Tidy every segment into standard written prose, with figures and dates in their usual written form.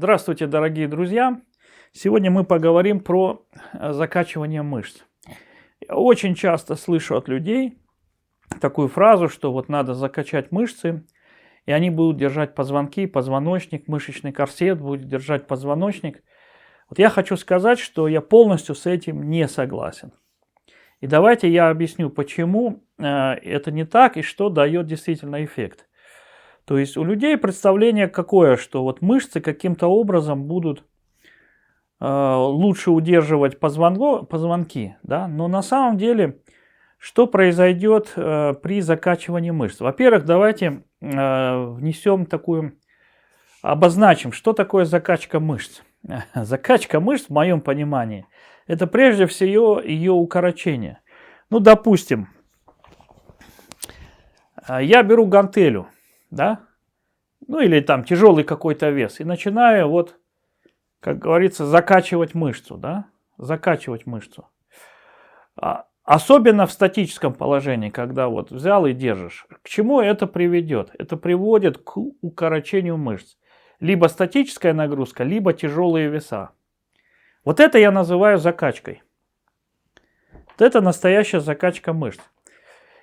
Здравствуйте, дорогие друзья! Сегодня мы поговорим про закачивание мышц. Я очень часто слышу от людей такую фразу, что вот надо закачать мышцы, и они будут держать позвонки, позвоночник, мышечный корсет будет держать позвоночник. Вот я хочу сказать, что я полностью с этим не согласен. И давайте я объясню, почему это не так и что дает действительно эффект. То есть у людей представление какое, что вот мышцы каким-то образом будут лучше удерживать позвонки, да? Но на самом деле, что произойдет при закачивании мышц? Во-первых, давайте обозначим, что такое закачка мышц. Закачка мышц, в моем понимании, это прежде всего ее укорочение. Ну, допустим, я беру гантелю, да, ну или там тяжелый какой-то вес, и начинаю вот, как говорится, закачивать мышцу, да, закачивать мышцу. Особенно в статическом положении, когда вот взял и держишь. К чему это приведет? Это приводит к укорочению мышц. Либо статическая нагрузка, либо тяжелые веса. Вот это я называю закачкой. Вот это настоящая закачка мышц.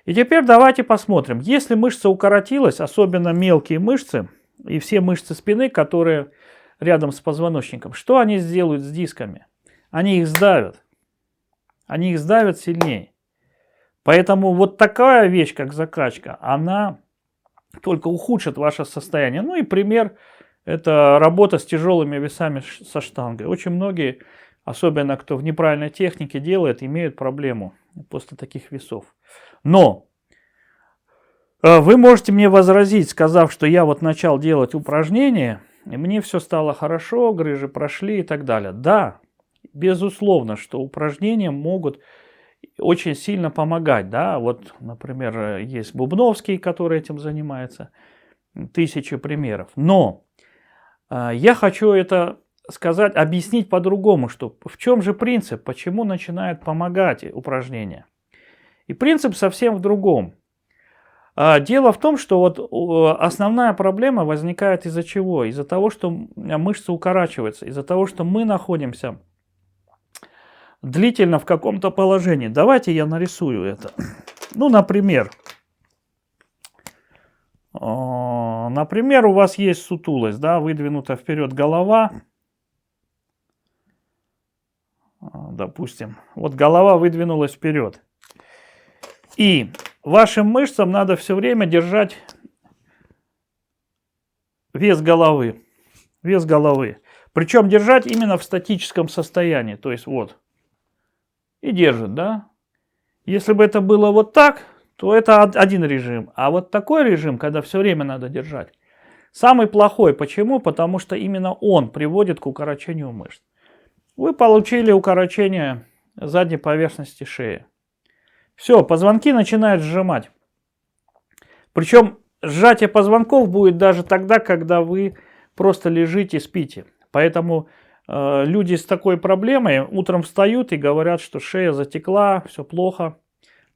И теперь давайте посмотрим. Если мышца укоротилась, особенно мелкие мышцы и все мышцы спины, которые рядом с позвоночником, что они сделают с дисками? Они их сдавят. Они их сдавят сильнее. Поэтому вот такая вещь, как закачка, она только ухудшит ваше состояние. Ну и пример – это работа с тяжелыми весами со штангой. Очень многие, особенно кто в неправильной технике делает, имеют проблему после таких весов. Но вы можете мне возразить, сказав, что я вот начал делать упражнения, и мне все стало хорошо, грыжи прошли и так далее. Да, безусловно, что упражнения могут очень сильно помогать. Да? Вот, например, есть Бубновский, который этим занимается, тысячи примеров. Но я хочу это сказать, объяснить по-другому, что в чем же принцип, почему начинают помогать упражнения. И принцип совсем в другом. Дело в том, что вот основная проблема возникает из-за чего? Из-за того, что мышцы укорачиваются, из-за того, что мы находимся длительно в каком-то положении. Давайте я нарисую это. Ну, например, у вас есть сутулость, да, выдвинута вперед голова. Допустим, вот голова выдвинулась вперед. И вашим мышцам надо все время держать вес головы. Вес головы. Причем держать именно в статическом состоянии. То есть вот. И держит, да? Если бы это было вот так, то это один режим. А вот такой режим, когда все время надо держать, самый плохой. Почему? Потому что именно он приводит к укорочению мышц. Вы получили укорочение задней поверхности шеи. Все, позвонки начинают сжимать. Причем сжатие позвонков будет даже тогда, когда вы просто лежите, спите. Поэтому люди с такой проблемой утром встают и говорят, что шея затекла, все плохо.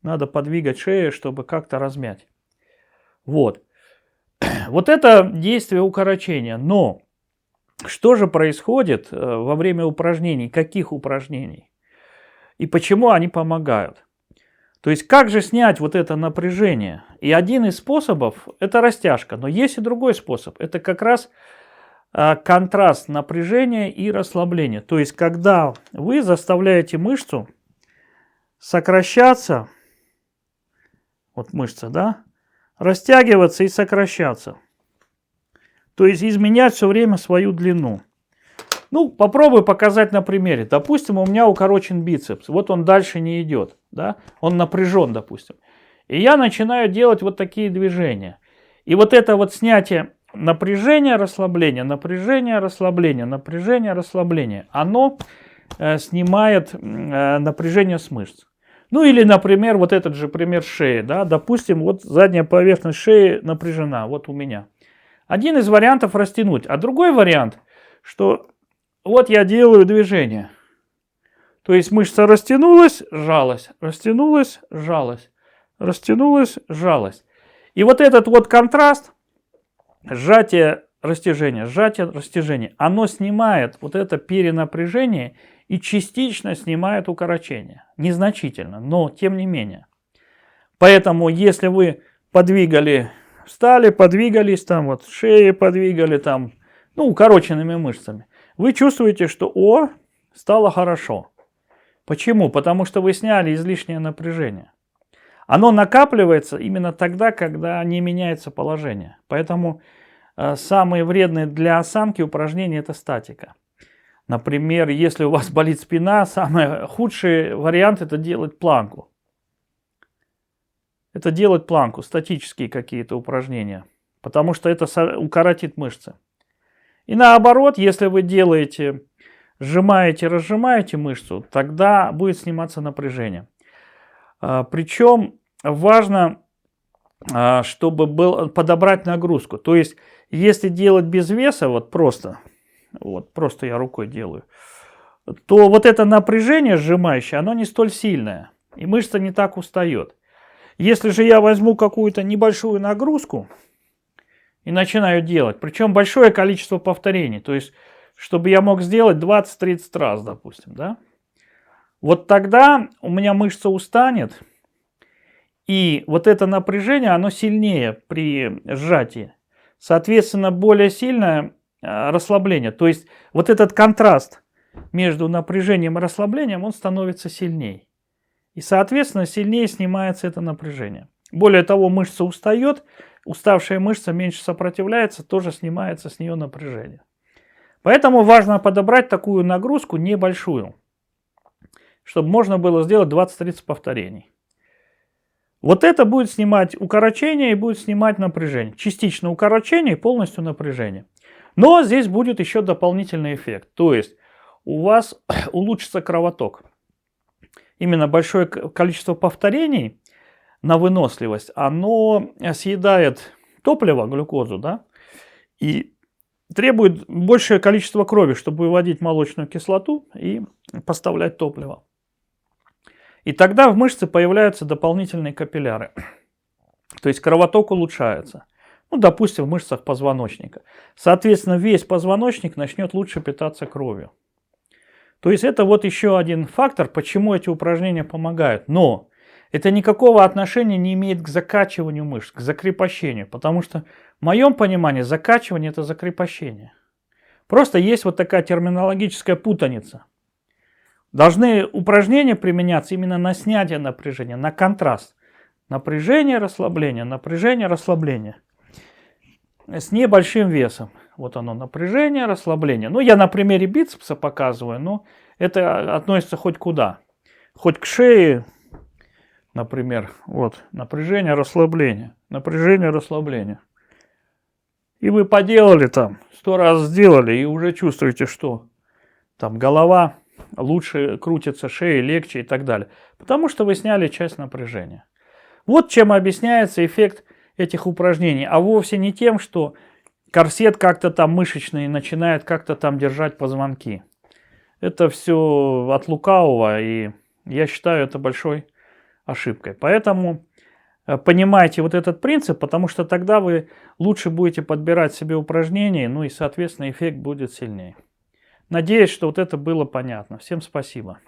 Надо подвигать шею, чтобы как-то размять. Вот. Вот это действие укорочения. Но что же происходит во время упражнений? Каких упражнений? И почему они помогают? То есть как же снять вот это напряжение? И один из способов – это растяжка. Но есть и другой способ. Это как раз контраст напряжения и расслабления. То есть когда вы заставляете мышцу сокращаться, вот мышца, да, растягиваться и сокращаться. То есть изменять все время свою длину. Ну, попробую показать на примере. Допустим, у меня укорочен бицепс. Вот он дальше не идет. Да? Он напряжен, допустим. И я начинаю делать вот такие движения. И вот это вот снятие напряжения, расслабления, напряжения, расслабления, напряжения, расслабления, оно снимает напряжение с мышц. Ну или, например, вот этот же пример шеи. Да? Допустим, вот задняя поверхность шеи напряжена. Вот у меня. Один из вариантов растянуть. А другой вариант, что вот я делаю движение. То есть мышца растянулась, сжалась, растянулась, сжалась, растянулась, сжалась. И вот этот вот контраст, сжатие растяжение, сжатие, растяжение, оно снимает вот это перенапряжение и частично снимает укорочение. Незначительно, но тем не менее. Поэтому, если вы подвигали, встали, подвигались, там вот шеи подвигали, там, ну, укороченными мышцами, вы чувствуете, что, стало хорошо. Почему? Потому что вы сняли излишнее напряжение. Оно накапливается именно тогда, когда не меняется положение. Поэтому самые вредные для осанки упражнения – это статика. Например, если у вас болит спина, самый худший вариант – это делать планку. Это делать планку, статические какие-то упражнения, потому что это укоротит мышцы. И наоборот, если вы делаете, сжимаете, разжимаете мышцу, тогда будет сниматься напряжение. Причем важно, чтобы подобрать нагрузку. То есть, если делать без веса, вот просто я рукой делаю, то вот это напряжение сжимающее, оно не столь сильное, и мышца не так устает. Если же я возьму какую-то небольшую нагрузку и начинаю делать, причем большое количество повторений, то есть, чтобы я мог сделать 20-30 раз, допустим, да, вот тогда у меня мышца устанет, и вот это напряжение, оно сильнее при сжатии. Соответственно, более сильное расслабление. То есть, вот этот контраст между напряжением и расслаблением, он становится сильнее. И, соответственно, сильнее снимается это напряжение. Более того, мышца устает, уставшая мышца меньше сопротивляется, тоже снимается с нее напряжение. Поэтому важно подобрать такую нагрузку небольшую, чтобы можно было сделать 20-30 повторений. Вот это будет снимать укорочение и будет снимать напряжение. Частично укорочение и полностью напряжение. Но здесь будет еще дополнительный эффект. То есть у вас улучшится кровоток. Именно большое количество повторений на выносливость, оно съедает топливо, глюкозу, да, и требует большее количество крови, чтобы выводить молочную кислоту и поставлять топливо. И тогда в мышце появляются дополнительные капилляры. То есть кровоток улучшается. Ну, допустим, в мышцах позвоночника. Соответственно, весь позвоночник начнет лучше питаться кровью. То есть это вот еще один фактор, почему эти упражнения помогают. Но это никакого отношения не имеет к закачиванию мышц, к закрепощению. Потому что в моем понимании закачивание – это закрепощение. Просто есть вот такая терминологическая путаница. Должны упражнения применяться именно на снятие напряжения, на контраст. Напряжение, расслабление, напряжение, расслабление. С небольшим весом. Вот оно, напряжение, расслабление. Ну, я на примере бицепса показываю, но это относится хоть куда. Хоть к шее, например. Вот, напряжение, расслабление. Напряжение, расслабление. И вы поделали там, 100 раз сделали, и уже чувствуете, что там голова лучше крутится, шея легче и так далее. Потому что вы сняли часть напряжения. Вот чем объясняется эффект этих упражнений. А вовсе не тем, что корсет как-то там мышечный начинает как-то там держать позвонки. Это все от лукавого, и я считаю это большой ошибкой. Поэтому понимайте вот этот принцип, потому что тогда вы лучше будете подбирать себе упражнения, ну и, соответственно, эффект будет сильнее. Надеюсь, что вот это было понятно. Всем спасибо.